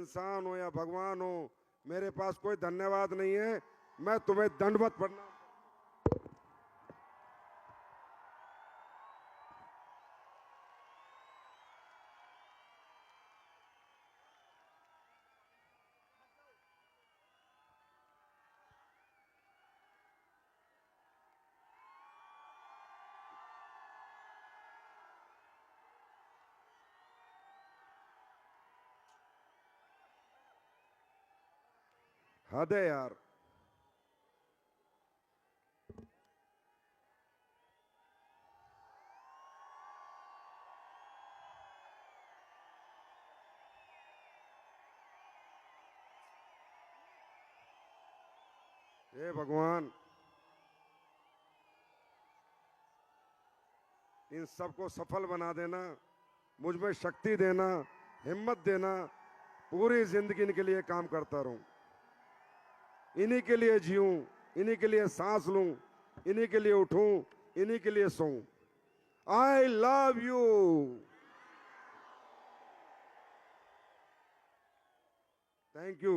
इंसान हो या भगवान हो, मेरे पास कोई धन्यवाद नहीं है। मैं तुम्हें दंडवत प्रणाम। हद है यार। हे भगवान, इन सबको सफल बना देना, मुझ में शक्ति देना, हिम्मत देना। पूरी जिंदगी इनके लिए काम करता रहूं, इन्हीं के लिए जीऊं, इन्हीं के लिए सांस लूं, इन्हीं के लिए उठूं, इन्हीं के लिए सोऊं। I love you. Thank you.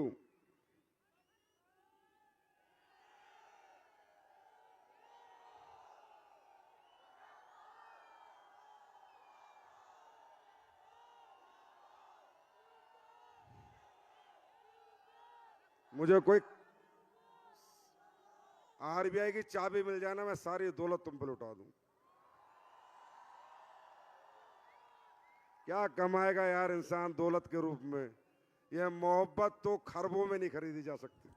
मुझे कोई आरबीआई की चाबी मिल जाए ना, मैं सारी दौलत तुम पर लुटा दूं। क्या कमाएगा यार इंसान दौलत के रूप में? यह मोहब्बत तो खरबों में नहीं खरीदी जा सकती।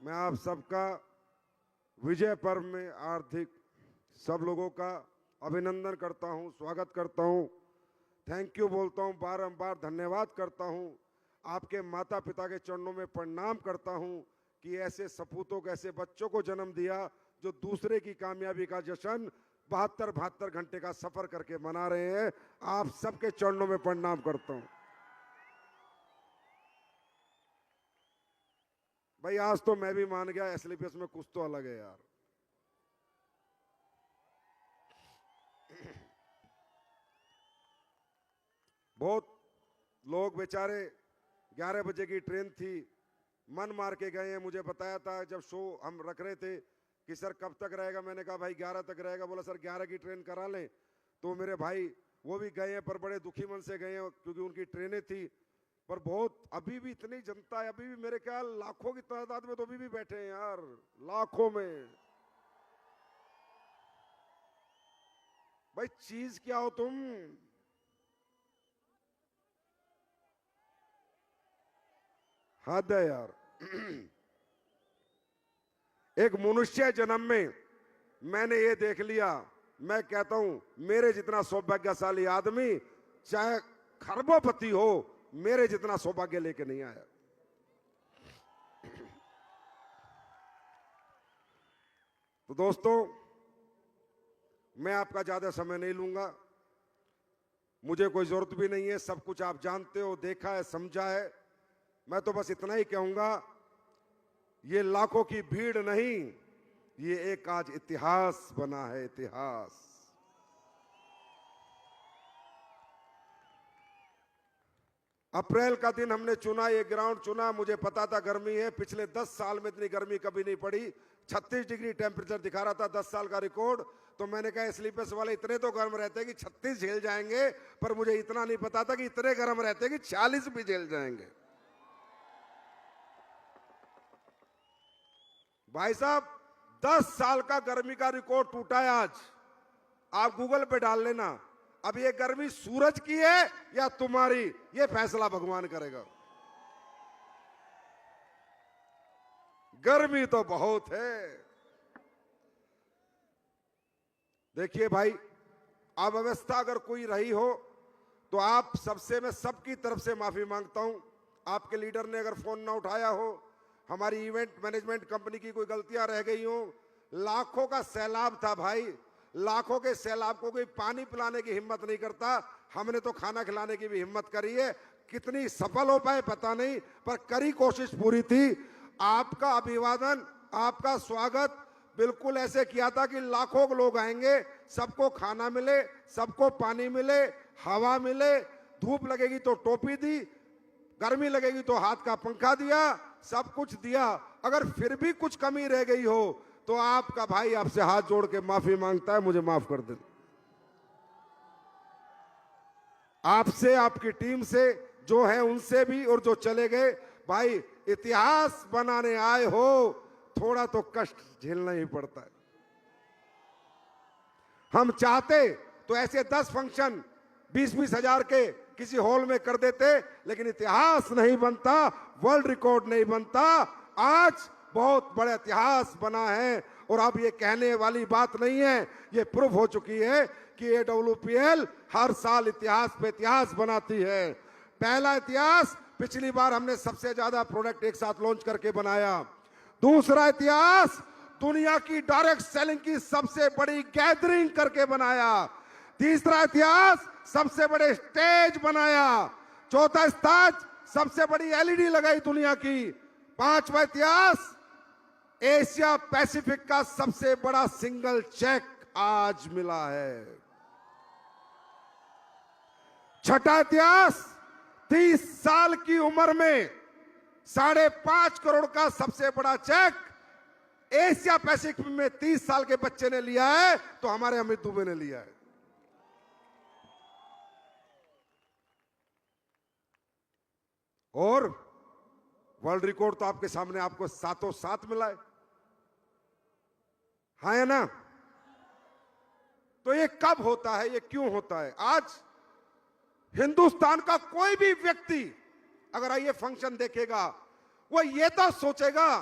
मैं आप सबका विजय पर्व में आर्थिक सब लोगों का अभिनंदन करता हूं, स्वागत करता हूं, थैंक यू बोलता हूं, बारंबार धन्यवाद करता हूं। आपके माता पिता के चरणों में प्रणाम करता हूं कि ऐसे सपूतों को, ऐसे बच्चों को जन्म दिया जो दूसरे की कामयाबी का जश्न 72 घंटे का सफर करके मना रहे हैं। आप सबके चरणों में प्रणाम करता हूं। भाई आज तो मैं भी मान गया, एसलीपीएस में कुछ तो अलग है यार। बहुत लोग बेचारे 11 बजे की ट्रेन थी, मन मार के गए हैं। मुझे बताया था जब शो हम रख रहे थे कि सर कब तक रहेगा, मैंने कहा भाई 11 तक रहेगा। बोला सर 11 की ट्रेन करा लें। तो मेरे भाई वो भी गए हैं, पर बड़े दुखी मन से गए हैं क्योंकि उनकी ट्रेनें थी। पर बहुत अभी भी इतनी जनता है, अभी भी मेरे ख्याल लाखों की तादाद में तो अभी भी बैठे हैं यार, लाखों में। भाई चीज क्या हो तुम? हद है यार। एक मनुष्य जन्म में मैंने ये देख लिया, मैं कहता हूं मेरे जितना सौभाग्यशाली आदमी चाहे खरबोपति हो, मेरे जितना सौभाग्य लेके नहीं आया। तो दोस्तों, मैं आपका ज्यादा समय नहीं लूंगा, मुझे कोई जरूरत भी नहीं है, सब कुछ आप जानते हो, देखा है, समझा है। मैं तो बस इतना ही कहूंगा, ये लाखों की भीड़ नहीं, ये एक आज इतिहास बना है, इतिहास। अप्रैल का दिन हमने चुना, ये ग्राउंड चुना, मुझे पता था गर्मी है। पिछले 10 साल में इतनी गर्मी कभी नहीं पड़ी। 36 डिग्री टेम्परेचर दिखा रहा था, 10 साल का रिकॉर्ड। तो मैंने कहा स्लीपर्स वाले इतने तो गर्म रहते हैं कि 36 झेल जाएंगे, पर मुझे इतना नहीं पता था कि इतने गर्म रहते हैं कि 40 भी झेल जाएंगे। भाई साहब 10 साल का गर्मी का रिकॉर्ड टूटा है आज। आप गूगल पे डाल लेना। अब ये गर्मी सूरज की है या तुम्हारी, ये फैसला भगवान करेगा। गर्मी तो बहुत है। देखिए भाई, अव्यवस्था अगर कोई रही हो तो आप सबसे, मैं सबकी तरफ से माफी मांगता हूं। आपके लीडर ने अगर फोन ना उठाया हो, हमारी इवेंट मैनेजमेंट कंपनी की कोई गलतियां रह गई हो। लाखों का सैलाब था भाई, लाखों के सैलाब को कोई पानी पिलाने की हिम्मत नहीं करता, हमने तो खाना खिलाने की भी हिम्मत करी है। कितनी सफल हो पाए पता नहीं, पर करी कोशिश पूरी थी। आपका अभिवादन, आपका स्वागत बिल्कुल ऐसे किया था कि लाखों लोग आएंगे, सबको खाना मिले, सबको पानी मिले, हवा मिले, धूप लगेगी तो टोपी दी, गर्मी लगेगी तो हाथ का पंखा दिया, सब कुछ दिया। अगर फिर भी कुछ कमी रह गई हो तो आपका भाई आपसे हाथ जोड़ के माफी मांगता है, मुझे माफ कर दे। आपसे, आपकी टीम से जो है उनसे भी, और जो चले गए भाई, इतिहास बनाने आए हो, थोड़ा तो कष्ट झेलना ही पड़ता है। हम चाहते तो ऐसे 10 फंक्शन 20-20 हजार के किसी हॉल में कर देते, लेकिन इतिहास नहीं बनता, वर्ल्ड रिकॉर्ड नहीं बनता। आज बहुत बड़ा इतिहास बना है, और अब ये कहने वाली बात नहीं है, ये प्रूफ हो चुकी है कि AWPL हर साल इतिहास पे इतिहास बनाती है। पहला इतिहास, पिछली बार हमने सबसे ज्यादा प्रोडक्ट एक साथ लॉन्च करके बनाया। दूसरा इतिहास, दुनिया की डायरेक्ट सेलिंग की सबसे बड़ी गैदरिंग करके बनाया। तीसरा इतिहास, सबसे बड़े स्टेज बनाया। चौथा इतिहास, सबसे बड़ी LED लगाई दुनिया की। पांचवा इतिहास, एशिया पैसिफिक का सबसे बड़ा सिंगल चेक आज मिला है। छठा इतिहास, 30 साल की उम्र में 5.5 करोड़ का सबसे बड़ा चेक एशिया पैसिफिक में 30 साल के बच्चे ने लिया है, तो हमारे अमित दुबे ने लिया है। और वर्ल्ड रिकॉर्ड तो आपके सामने आपको सातों सात मिला है, हाँ या ना? तो ये कब होता है, ये क्यों होता है? आज हिंदुस्तान का कोई भी व्यक्ति अगर ये फंक्शन देखेगा, वो ये तो सोचेगा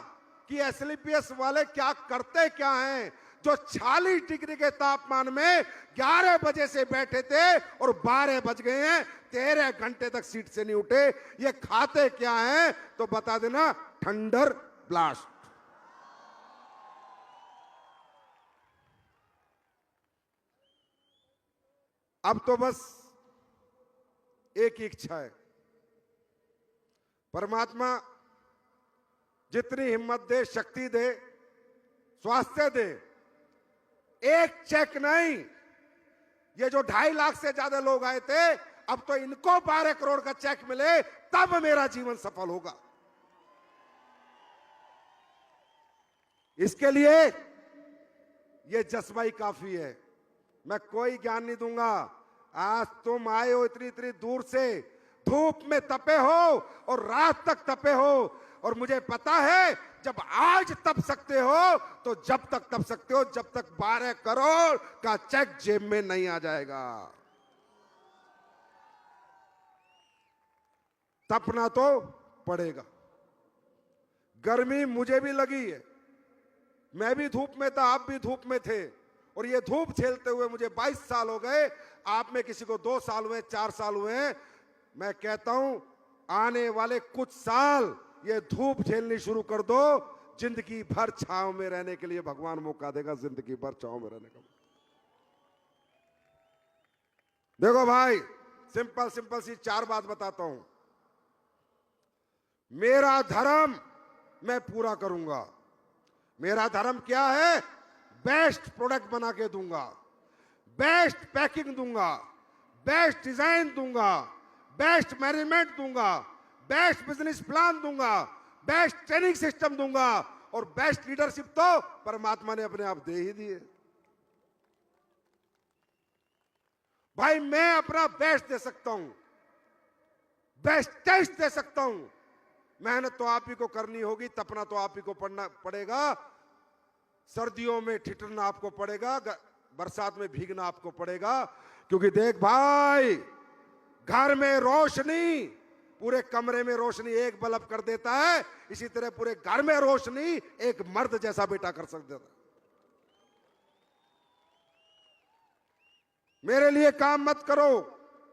कि SLPS वाले क्या करते क्या हैं, जो 40 डिग्री के तापमान में 11 बजे से बैठे थे और 12 बज गए हैं, 13 घंटे तक सीट से नहीं उठे। ये खाते क्या हैं? तो बता देना, थंडर ब्लास्ट। अब तो बस एक ही इच्छा है, परमात्मा जितनी हिम्मत दे, शक्ति दे, स्वास्थ्य दे, एक चेक नहीं, ये जो 2.5 लाख से ज्यादा लोग आए थे, अब तो इनको 12 करोड़ का चेक मिले, तब मेरा जीवन सफल होगा। इसके लिए ये जज्बा ही काफी है। मैं कोई ज्ञान नहीं दूंगा। आज तुम आए हो इतनी इतनी दूर से, धूप में तपे हो और रात तक तपे हो, और मुझे पता है जब आज तप सकते हो तो जब तक तप सकते हो, जब तक 12 करोड़ का चेक जेब में नहीं आ जाएगा। तपना तो पड़ेगा। गर्मी मुझे भी लगी है, मैं भी धूप में था, आप भी धूप में थे, और ये धूप झेलते हुए मुझे 22 साल हो गए। आप में किसी को 2 साल हुए, 4 साल हुए। मैं कहता हूं, आने वाले कुछ साल ये धूप झेलनी शुरू कर दो, जिंदगी भर छांव में रहने के लिए भगवान मौका देगा, जिंदगी भर छांव में रहने का। देखो भाई, सिंपल सिंपल सी 4 बात बताता हूं। मेरा धर्म मैं पूरा करूंगा। मेरा धर्म क्या है? बेस्ट प्रोडक्ट बना के दूंगा, बेस्ट पैकिंग दूंगा, बेस्ट डिजाइन दूंगा, बेस्ट मैनेजमेंट दूंगा, बेस्ट बिजनेस प्लान दूंगा, बेस्ट ट्रेनिंग सिस्टम दूंगा, और बेस्ट लीडरशिप तो परमात्मा ने अपने आप दे ही दिए। भाई मैं अपना बेस्ट दे सकता हूं, बेस्ट टेस्ट दे सकता हूं। मेहनत तो आप ही को करनी होगी, तपना तो आप ही को पड़ना पड़ेगा, सर्दियों में ठिठुरना आपको पड़ेगा, बरसात में भीगना आपको पड़ेगा। क्योंकि देख भाई, घर में रोशनी, पूरे कमरे में रोशनी एक बल्ब कर देता है, इसी तरह पूरे घर में रोशनी एक मर्द जैसा बेटा कर सकता है। मेरे लिए काम मत करो,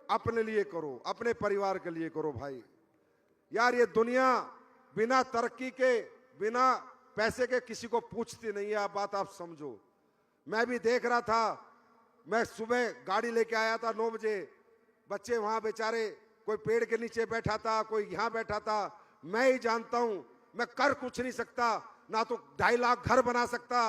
अपने लिए करो, अपने परिवार के लिए करो। भाई यार, ये दुनिया बिना तरक्की के, बिना पैसे के किसी को पूछती नहीं है। आप बात आप समझो। मैं भी देख रहा था, मैं सुबह गाड़ी लेके आया था 9 बजे, बच्चे वहां बेचारे, कोई पेड़ के नीचे बैठा था, कोई यहां बैठा था। मैं ही जानता हूं, मैं कर कुछ नहीं सकता, ना तो 2.5 लाख घर बना सकता,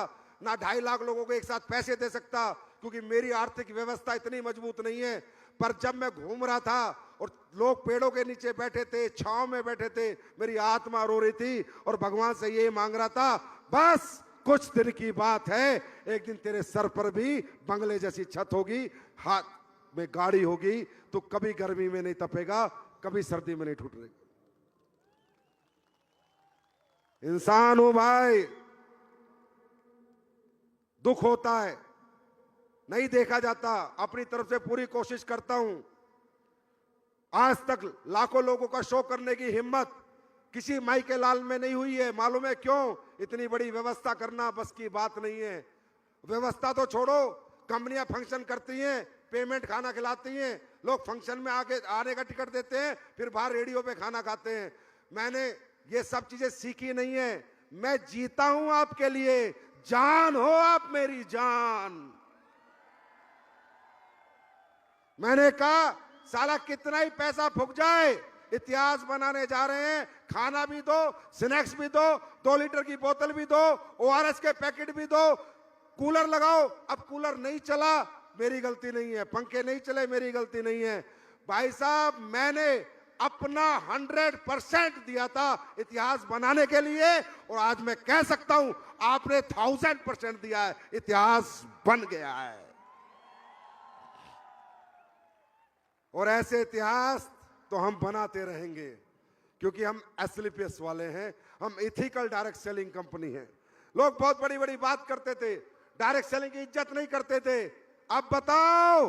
ना 2.5 लाख लोगों को एक साथ पैसे दे सकता, क्योंकि मेरी आर्थिक व्यवस्था इतनी मजबूत नहीं है। पर जब मैं घूम रहा था और लोग पेड़ों के नीचे बैठे थे, छांव में बैठे थे, मेरी आत्मा रो रही थी और भगवान से ये मांग रहा था, बस कुछ दिन की बात है, एक दिन तेरे सर पर भी बंगले जैसी छत होगी, हाथ में गाड़ी होगी, तो कभी गर्मी में नहीं तपेगा, कभी सर्दी में नहीं ठुठरेगा। इंसान हूं भाई, दुख होता है, नहीं देखा जाता, अपनी तरफ से पूरी कोशिश करता हूं। आज तक लाखों लोगों का शो करने की हिम्मत किसी माई के लाल में नहीं हुई है। मालूम है क्यों? इतनी बड़ी व्यवस्था करना बस की बात नहीं है। व्यवस्था तो छोड़ो, कंपनियां फंक्शन करती हैं, पेमेंट खाना खिलाती हैं, लोग फंक्शन में आके आने का टिकट देते हैं, फिर बाहर रेडियो पे खाना खाते हैं। मैंने ये सब चीजें सीखी नहीं है, मैं जीता हूं आपके लिए, जान हो आप मेरी जान। मैंने कहा साला कितना ही पैसा फूक जाए, इतिहास बनाने जा रहे हैं, खाना भी दो, स्नैक्स भी दो, 2 लीटर की बोतल भी दो, ORS के पैकेट भी दो, कूलर लगाओ। अब कूलर नहीं चला, मेरी गलती नहीं है, पंखे नहीं चले, मेरी गलती नहीं है। भाई साहब, मैंने अपना 100% दिया था इतिहास बनाने के लिए, और आज मैं कह सकता हूं आपने 1000% दिया है, इतिहास बन गया है। और ऐसे इतिहास तो हम बनाते रहेंगे, क्योंकि हम SLPS वाले हैं, हम इथिकल डायरेक्ट सेलिंग कंपनी है। लोग बहुत बड़ी बड़ी बात करते थे, डायरेक्ट सेलिंग की इज्जत नहीं करते थे। अब बताओ,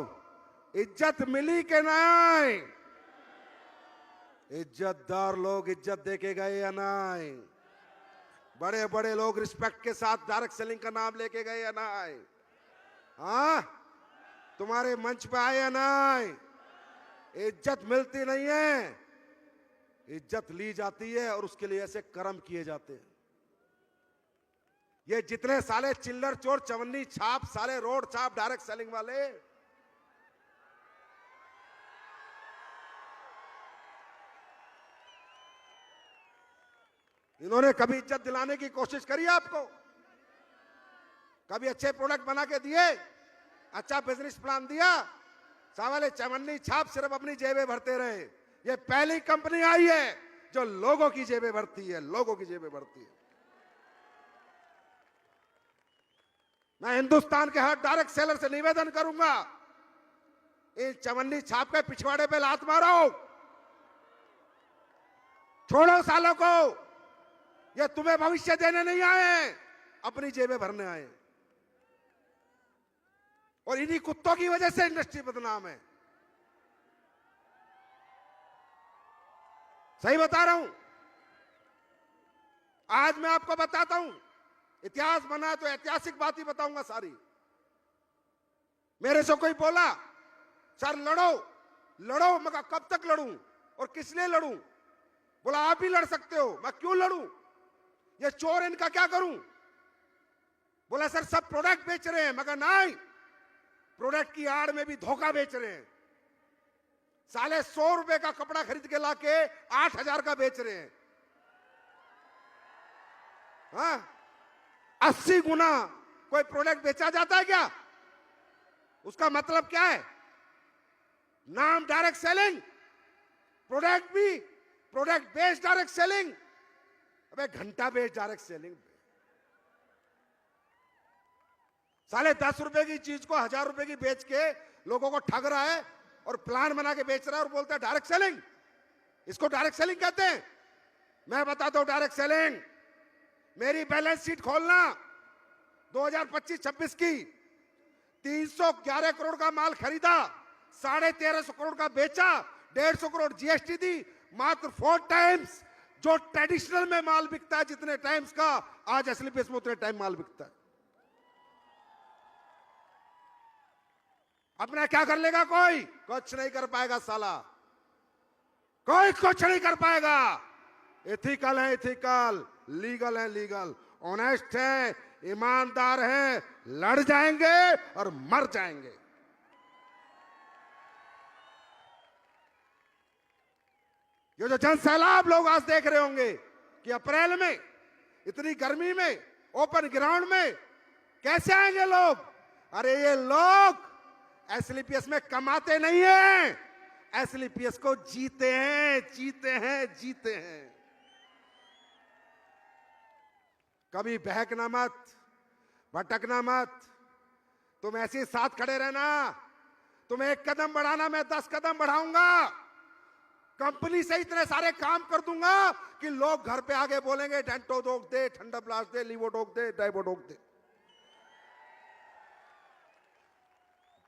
इज्जत मिली कि नहीं? इज्जतदार लोग इज्जत देके गए या नहीं? बड़े बड़े लोग रिस्पेक्ट के साथ डायरेक्ट सेलिंग का नाम लेके गए या नहीं? हाँ, तुम्हारे मंच पे आए या नहीं? इज्जत मिलती नहीं है, इज्जत ली जाती है, और उसके लिए ऐसे कर्म किए जाते हैं। ये जितने साले चिल्लर चोर, चवन्नी छाप, साले रोड छाप, डायरेक्ट सेलिंग वाले, इन्होंने कभी इज्जत दिलाने की कोशिश करी आपको? कभी अच्छे प्रोडक्ट बना के दिए? अच्छा बिजनेस प्लान दिया? साले चवन्नी छाप सिर्फ अपनी जेबें भरते रहे। ये पहली कंपनी आई है जो लोगों की जेबें भरती है, लोगों की जेबें भरती है। मैं हिंदुस्तान के हर डायरेक्ट सेलर से निवेदन करूंगा, इन चवन्नी छाप के पिछवाड़े पे लात मारो, छोड़ो सालों को। ये तुम्हें भविष्य देने नहीं आए, अपनी जेबें भरने आए। और इन्हीं कुत्तों की वजह से इंडस्ट्री बदनाम है। सही बता रहा हूं। आज मैं आपको बताता हूं, इतिहास बना तो ऐतिहासिक बात ही बताऊंगा सारी। मेरे से कोई बोला, सर लड़ो लड़ो, मैं कहा कब तक लड़ूं और किस लिए लड़ूं? बोला आप भी लड़ सकते हो। मैं क्यों लड़ूं? ये चोर, इनका क्या करूं? बोला सर सब प्रोडक्ट बेच रहे हैं। मैं कहा नहीं, प्रोडक्ट की आड़ में भी धोखा बेच रहे हैं। साले 100 रुपए का कपड़ा खरीद के लाके 8000 का बेच रहे हैं। हाँ, 80 गुना कोई प्रोडक्ट बेचा जाता है क्या? उसका मतलब क्या है? नाम डायरेक्ट सेलिंग, प्रोडक्ट भी प्रोडक्ट बेस्ड डायरेक्ट सेलिंग। अबे घंटा बेस्ड डायरेक्ट सेलिंग। साले 10 रुपए की चीज को 1000 रुपए की बेच के लोगों को ठग रहा है और प्लान बना के बेच रहा है और बोलता है डायरेक्ट सेलिंग। इसको डायरेक्ट सेलिंग कहते हैं। मैं बताता हूं डायरेक्ट सेलिंग। मेरी बैलेंस शीट खोलना 2025-26 की, 311 करोड़ का माल खरीदा, 1350 करोड़ का बेचा, 150 करोड़ GST दी। मात्र 4 टाइम्स जो ट्रेडिशनल में माल बिकता है जितने टाइम्स का, आज SLPS में उतने टाइम माल बिकता है। अपना क्या कर लेगा कोई? कुछ नहीं कर पाएगा साला, कोई कुछ नहीं कर पाएगा। एथिकल है एथिकल, लीगल है लीगल, ऑनेस्ट है, ईमानदार है, लड़ जाएंगे और मर जाएंगे। ये जो जन सैलाब लोग आज देख रहे होंगे कि अप्रैल में इतनी गर्मी में ओपन ग्राउंड में कैसे आएंगे लोग? अरे ये लोग SLPS में कमाते नहीं हैं, एसएलपीएस को जीते हैं, जीते हैं, जीते हैं। कभी बहकना मत, भटकना मत, तुम ऐसे ही साथ खड़े रहना। तुम एक कदम बढ़ाना, मैं 10 कदम बढ़ाऊंगा। कंपनी से इतने सारे काम कर दूंगा कि लोग घर पे आगे बोलेंगे डेंटो डोक दे, ठंडा ब्लास्ट दे, लीवो डोक दे, डाइबो डोक दे।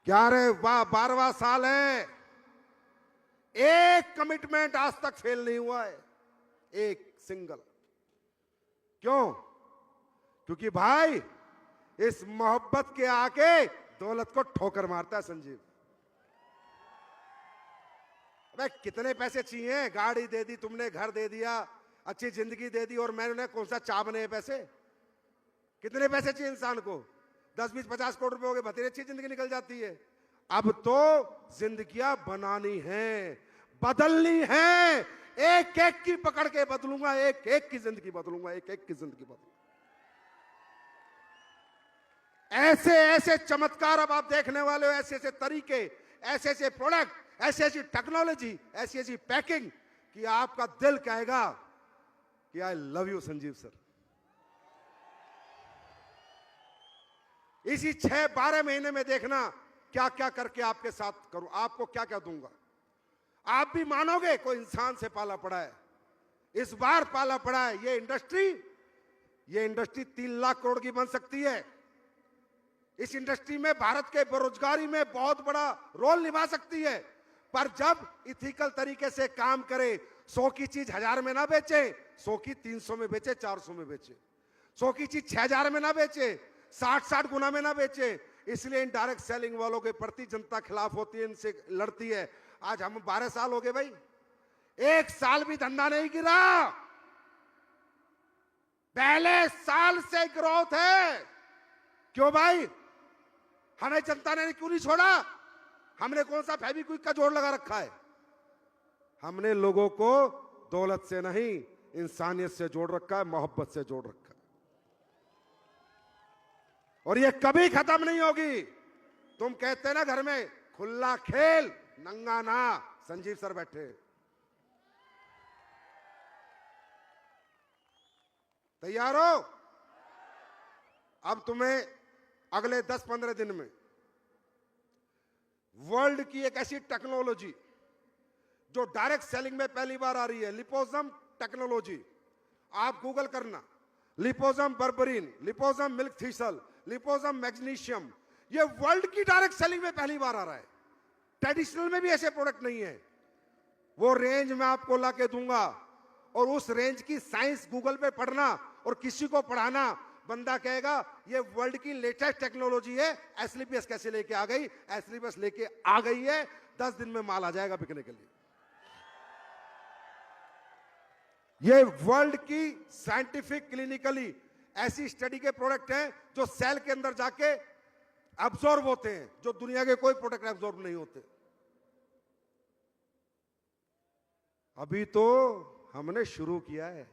12वां साल है, एक कमिटमेंट आज तक फेल नहीं हुआ है, एक सिंगल। क्यों? क्योंकि भाई इस मोहब्बत के आके दौलत को ठोकर मारता है संजीव। अबे कितने पैसे चाहिए? गाड़ी दे दी तुमने, घर दे दिया, अच्छी जिंदगी दे दी, और मैंने कौन सा चा बने पैसे? कितने पैसे चाहिए इंसान को? 10, 20, 50 करोड़ रुपए हो गए, बतेरे अच्छी जिंदगी निकल जाती है। अब तो जिंदगियां बनानी है, बदलनी है। एक एक की पकड़ के बदलूंगा, एक एक की जिंदगी बदलूंगा, एक एक की जिंदगी बदलूंगा। ऐसे ऐसे चमत्कार अब आप देखने वाले हो, ऐसे ऐसे तरीके, ऐसे ऐसे प्रोडक्ट, ऐसी ऐसी टेक्नोलॉजी, ऐसी ऐसी पैकिंग कि आपका दिल कहेगा कि आई लव यू संजीव सर। इसी 6-12 महीने में देखना क्या क्या करके आपके साथ करूं, आपको क्या क्या दूंगा। आप भी मानोगे कोई इंसान से पाला पड़ा है, इस बार पाला पड़ा है। ये इंडस्ट्री 3 लाख करोड़ की बन सकती है। इस इंडस्ट्री में भारत के बेरोजगारी में बहुत बड़ा रोल निभा सकती है। पर जब इथिकल तरीके से काम करे, 100 की चीज 1000 में ना बेचे, 100 की 300 में बेचे, 400 में बेचे, 100 की चीज 6000 में ना बेचे, 60 गुना में ना बेचे। इसलिए इन डायरेक्ट सेलिंग वालों के प्रति जनता खिलाफ होती है, इनसे लड़ती है। आज हम 12 साल हो गए भाई, 1 साल भी धंधा नहीं गिरा। पहले साल से ग्रोथ है। क्यों भाई? हमें जनता ने क्यों नहीं छोड़ा? हमने कौन सा फेविक्विक का जोड़ लगा रखा है? हमने लोगों को दौलत से नहीं, इंसानियत से जोड़ रखा है, मोहब्बत से जोड़ रखा है। और ये कभी खत्म नहीं होगी। तुम कहते ना घर में खुला खेल नंगा ना, संजीव सर बैठे। तैयार हो? अब तुम्हें अगले 10-15 दिन में वर्ल्ड की एक ऐसी टेक्नोलॉजी जो डायरेक्ट सेलिंग में पहली बार आ रही है, लिपोसम टेक्नोलॉजी। आप गूगल करना, लिपोसम बर्बरीन, लिपोसम मिल्क थीसल, लिपोसम मैग्नीशियम। ये वर्ल्ड की डायरेक्ट सेलिंग में पहली बार आ रहा है। ट्रेडिशनल में भी ऐसे प्रोडक्ट नहीं है। वो रेंज मैं आपको ला के दूंगा, और उस रेंज की साइंस गूगल पे पढ़ना और किसी को पढ़ाना। बंदा कहेगा ये वर्ल्ड की लेटेस्ट टेक्नोलॉजी है, एसएलपीएस कैसे लेके आ गई? एसएलपीएस लेके आ गई है, 10 दिन में माल आ जाएगा बिकने के लिए। ये वर्ल्ड की साइंटिफिक क्लिनिकली ऐसी स्टडी के प्रोडक्ट हैं जो सेल के अंदर जाके अब्सॉर्ब होते हैं, जो दुनिया के कोई प्रोडक्ट अब्सॉर्ब नहीं होते। अभी तो हमने शुरू किया है।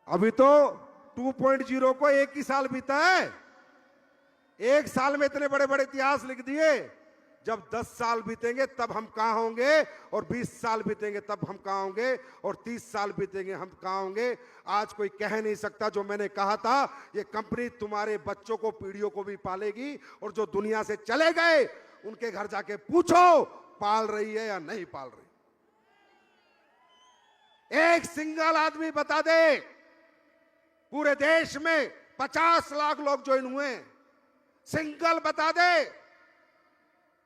अभी तो 2.0 को 1 ही साल बीता है। 1 साल में इतने बड़े बड़े इतिहास लिख दिए। जब 10 साल बीतेंगे तब हम कहां होंगे, और 20 साल बीतेंगे तब हम कहां होंगे, और 30 साल बीतेंगे हम कहां होंगे। आज कोई कह नहीं सकता जो मैंने कहा था, ये कंपनी तुम्हारे बच्चों को, पीढ़ियों को भी पालेगी। और जो दुनिया से चले गए उनके घर जाके पूछो पाल रही है या नहीं पाल रही। एक सिंगल आदमी बता दे पूरे देश में 50 लाख लोग ज्वाइन हुए, सिंगल बता दे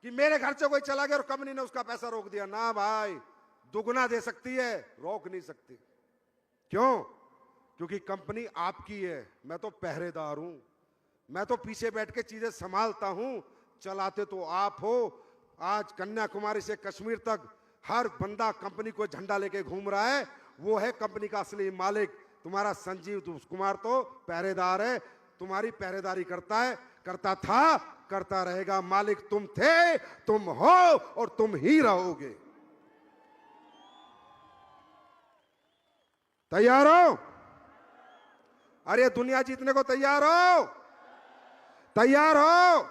कि मेरे घर से कोई चला गया और कंपनी ने उसका पैसा रोक दिया। ना भाई, दुगना दे सकती है, रोक नहीं सकती। क्यों? क्योंकि कंपनी आपकी है, मैं तो पहरेदार हूं, मैं तो पीछे बैठ के चीजें संभालता हूं, चलाते तो आप हो। आज कन्याकुमारी से कश्मीर तक हर बंदा कंपनी को झंडा लेके घूम रहा है, वो है कंपनी का असली मालिक। तुम्हारा संजीव कुमार तो पहरेदार है, तुम्हारी पहरेदारी करता है, करता था, करता रहेगा। मालिक तुम थे, तुम हो और तुम ही रहोगे। तैयार हो? अरे दुनिया जीतने को तैयार हो? तैयार हो?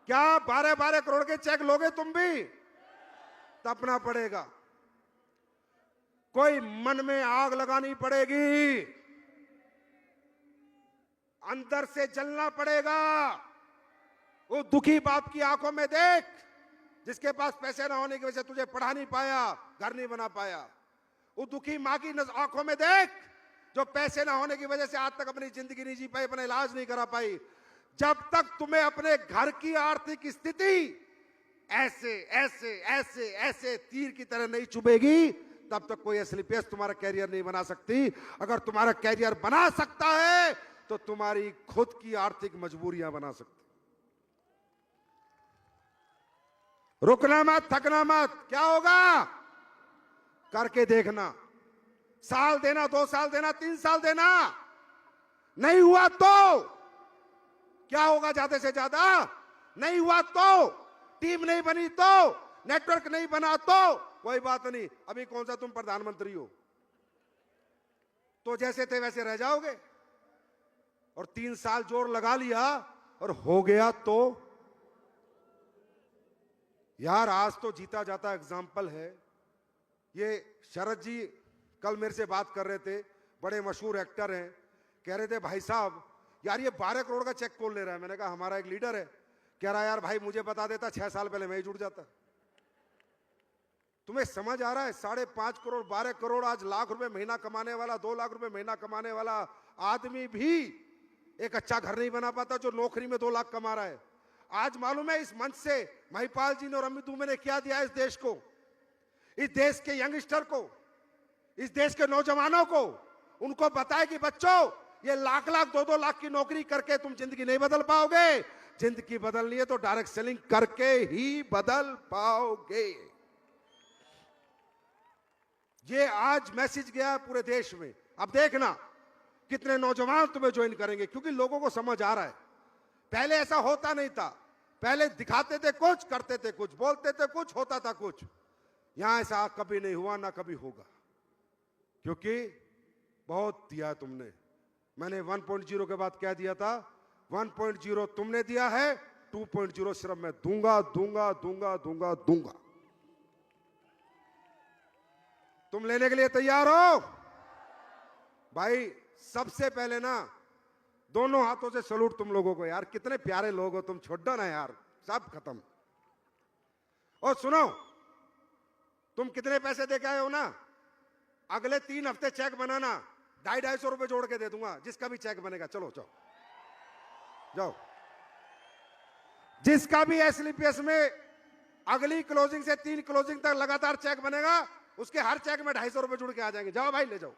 क्या 12-12 करोड़ के चेक लोगे तुम भी? तपना पड़ेगा, कोई मन में आग लगानी पड़ेगी, अंदर से जलना पड़ेगा। वो दुखी बाप की आंखों में देख, जिसके पास पैसे ना होने की वजह से तुझे पढ़ा नहीं पाया, घर नहीं बना पाया। वो दुखी मां की आंखों में देख, जो पैसे ना होने की वजह से आज तक अपनी जिंदगी नहीं जी पाई, अपना इलाज नहीं करा पाई। जब तक तुम्हें अपने घर की आर्थिक स्थिति ऐसे ऐसे ऐसे ऐसे तीर की तरह नहीं चुभेगी, तब तक कोई एसलीपीएस तुम्हारा कैरियर नहीं बना सकती। अगर तुम्हारा कैरियर बना सकता है तो तुम्हारी खुद की आर्थिक मजबूरियां बना सकती। रुकना मत, थकना मत। क्या होगा करके देखना। साल देना, 2 साल देना, 3 साल देना, नहीं हुआ तो क्या होगा? ज्यादा से ज्यादा नहीं हुआ तो, टीम नहीं बनी तो, नेटवर्क नहीं बना तो कोई बात नहीं। अभी कौन सा तुम प्रधानमंत्री हो, तो जैसे थे वैसे रह जाओगे। और 3 साल जोर लगा लिया और हो गया तो यार, आज तो जीता जाता एग्जाम्पल है। ये शरद जी कल मेरे से बात कर रहे थे, बड़े मशहूर एक्टर हैं, कह रहे थे भाई साहब यार ये 12 करोड़ का चेक कौन ले रहा है? मैंने कहा हमारा एक लीडर है। कह रहा यार भाई मुझे बता देता 6 साल पहले मैं ही जुड़ जाता। तुम्हें समझ आ रहा है? 5.5 करोड़ 12 करोड़, आज लाख रुपए महीना कमाने वाला, 2 लाख रुपए महीना कमाने वाला आदमी भी एक अच्छा घर नहीं बना पाता जो नौकरी में 2 लाख कमा रहा है। आज मालूम है इस मंच से महिपाल जी ने और अमित दुबे ने क्या दिया इस देश को, इस देश के यंगस्टर को, इस देश के नौजवानों को। उनको बताए कि बच्चों ये लाख 2-2 लाख की नौकरी करके तुम जिंदगी नहीं बदल पाओगे। जिंदगी बदलनी है तो डायरेक्ट सेलिंग करके ही बदल पाओगे। ये आज मैसेज गया है पूरे देश में। अब देखना कितने नौजवान तुम्हें ज्वाइन करेंगे, क्योंकि लोगों को समझ आ रहा है। पहले ऐसा होता नहीं था, पहले दिखाते थे कुछ, करते थे कुछ, बोलते थे कुछ, होता था कुछ। यहां ऐसा कभी नहीं हुआ, ना कभी होगा, क्योंकि बहुत दिया तुमने। मैंने 1.0 के बाद क्या दिया था? 1.0 तुमने दिया है, 2.0 सिर्फ मैं दूंगा दूंगा दूंगा दूंगा दूंगा। तुम लेने के लिए तैयार हो? भाई सबसे पहले ना दोनों हाथों से सलूट तुम लोगों को यार, कितने प्यारे लोग हो तुम। छोड़ो ना यार, सब खत्म। और सुनो, तुम कितने पैसे दे के आए हो ना, अगले 3 हफ्ते चेक बनाना, 250-250 रुपए जोड़ के दे दूंगा, जिसका भी चेक बनेगा। चलो जाओ जाओ, जिसका भी एसलीपीएस में अगली क्लोजिंग से 3 क्लोजिंग तक लगातार चेक बनेगा, उसके हर चेक में 250 रुपए जुड़ के आ जाएंगे। जाओ भाई ले जाओ।